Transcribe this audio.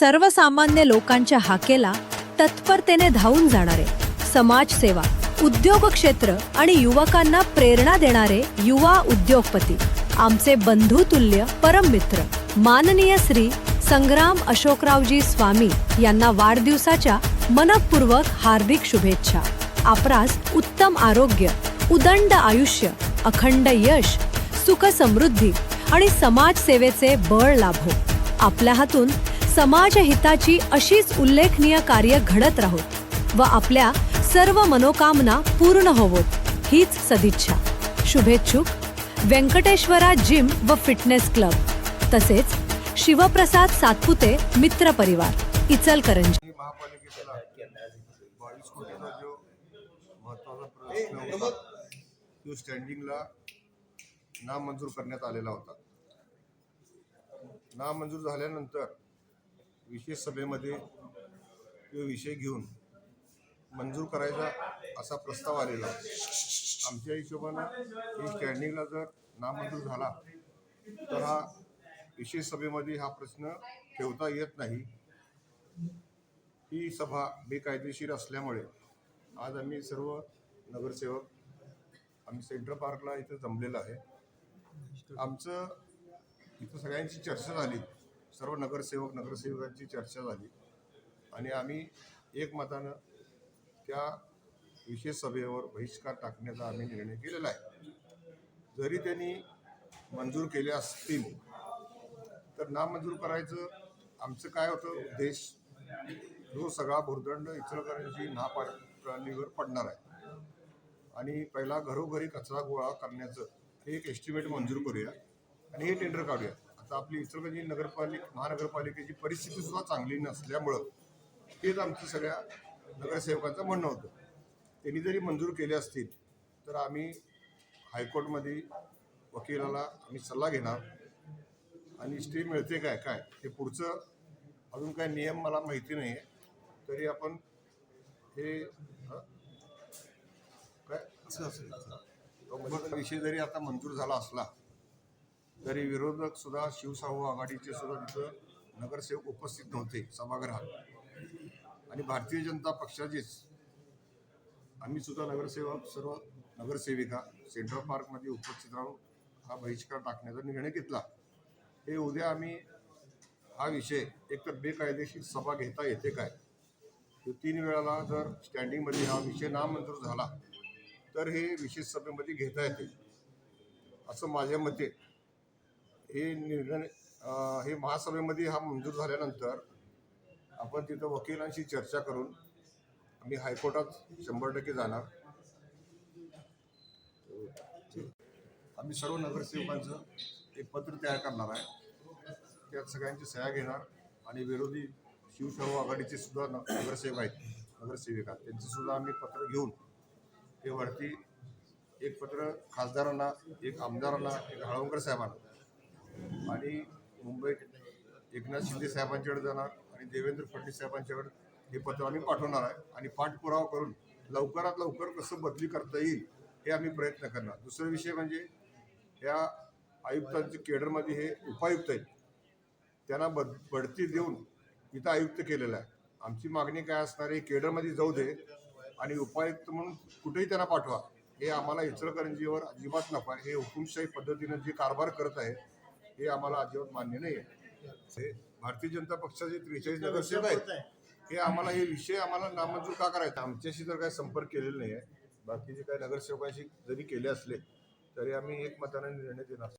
सर्वसामान्य लोकांच्या हाकेला तत्परतेने धावून जाणारे, समाजसेवा, उद्योग क्षेत्र आणि युवकांना प्रेरणा देणारे युवा उद्योगपती, आमचे बंधुतुल्य परममित्र माननीय श्री संग्राम अशोकरावजी स्वामी यांना वाढदिवसाच्या मनपूर्वक हार्दिक शुभेच्छा. आपरास उत्तम आरोग्य, उदंड आयुष्य, अखंड यश, सुख समृद्धी आणि समाजसेवेचे बळ लाभो. आपल्या हातून समाजहिताची अशीच उल्लेखनीय कार्य घडत राहोत व आपल्या सर्व मनोकामना पूर्ण होवोत, हीच सदिच्छा. शुभेच्छुक व्यंकटेश्वरा जिम व फिटनेस क्लब, तसेच शिवप्रसाद सातपुते मित्र परिवार, इचलकरंजी. महापालिकेला 22 कोटीचा जो महत्त्वाचा प्रश्न होता तो स्टँडिंगला नामंजूर करण्यात आलेला होता. नामंजूर झाल्यानंतर विशेष सभेमध्ये तो विषय घेऊन मंजूर करायचा असा प्रस्ताव आलेला होता. आमच्या हिशोबानं ही स्टँडिंगला जर नामंजूर झाला तर हा विशेष सभेमध्ये हा प्रश्न ठेवता येत नाही. ही सभा बेकायदेशीर असल्यामुळे आज आम्ही सर्व नगरसेवक आम्ही सेंट्रल पार्कला इथं जमलेलं आहे. आमचं इथं सगळ्यांची चर्चा झाली, सर्व नगरसेवकांची चर्चा झाली आणि आम्ही एकमतानं त्या विशेष सभेवर बहिष्कार टाकण्याचा आम्ही निर्णय केलेला आहे. जरी त्यांनी मंजूर केले असतील तर नामंजूर करायचं आमचं काय होतं उद्देश, जो सगळा भुर्दंड इचलकरंजी महापालिकेवर पडणार आहे आणि पहिला घरोघरी कचरा गोळा करण्याचं हे एक एस्टिमेट मंजूर करूया आणि हे टेंडर काढूया. आता आपली इचलकरंजी महानगरपालिकेची परिस्थिती सुद्धा चांगली नसल्यामुळं हेच आमचं सगळ्या नगरसेवकांचं म्हणणं होतं. त्यांनी जरी मंजूर केले असतील तर आम्ही हायकोर्टमध्ये वकिलाला आम्ही सल्ला घेणार आणि स्टे मिळते काय हे पुढचं अजून काय नियम मला माहिती नाही आहे, तरी आपण हे काय असं असेल विषय जरी आता मंजूर झाला असला तरी विरोधक सुद्धा शिवशाहू आघाडीचे सुद्धा तिथं नगरसेवक उपस्थित नव्हते सभागृहात आणि भारतीय जनता पक्षाचेच आम्ही सुद्धा नगरसेवक सर्व नगरसेविका सेंट्रल पार्कमध्ये उपस्थित राहून हा बहिष्कार टाकण्याचा निर्णय घेतला. हे उद्या आम्ही हा विषय एकतर बेकायदेशीर सभा घेता येते काय, 3 वेळाला जर स्टँडिंगमध्ये हा विषय नामंजूर झाला तर हे विशेष सभेमध्ये घेता येते असं माझ्या मते. हे निर्णय हे महासभेमध्ये हा मंजूर झाल्यानंतर आपण तिथं वकिलांशी चर्चा करून आम्ही हायकोर्टात 100% जाणार. आम्ही सर्व नगरसेवकांचं एक पत्र तयार करणार आहे, त्यात सगळ्यांची सह्या घेणार आणि विरोधी शिवशाहू आघाडीचे सुद्धा नगरसेवक आहेत, नगरसेविका, त्यांचे सुद्धा आम्ही पत्र घेऊन ते वरती एक पत्र खासदारांना, एक आमदारांना, एक हळवंकर साहेबांना आणि मुंबईत एकनाथ शिंदे साहेबांच्याकडे जाणार आणि देवेंद्र फडणवीस साहेबांच्याकडे हे पत्र आम्ही पाठवणार आहे आणि पाठपुरावा करून लवकरात लवकर कसं बदली करता येईल हे आम्ही प्रयत्न करणार. दुसरा विषय म्हणजे ह्या आयुक्तांच्या केडरमध्ये हे उपायुक्त आहेत, त्यांना बढती देऊन इथं आयुक्त केलेलं आहे. आमची मागणी काय असणार आहे, केडरमध्ये जाऊ दे आणि उपायुक्त म्हणून कुठेही त्यांना पाठवा. हे आम्हाला इचलकरंजीवर अजिबात नफा आहे. हे हुकुमशाही पद्धतीनं जे कारभार करत आहे हे आम्हाला अजिबात मान्य नाही आहे. भारतीय जनता पक्षाचे 43 नगरसेवक आहेत, हे आम्हाला हे विषय आम्हाला नामंजूर का करायचा. आमच्याशी तर काही संपर्क केलेला नाही आहे. बाकीचे काही नगरसेवकांशी जरी केले असले तरी आम्ही एकमताने निर्णय देणार.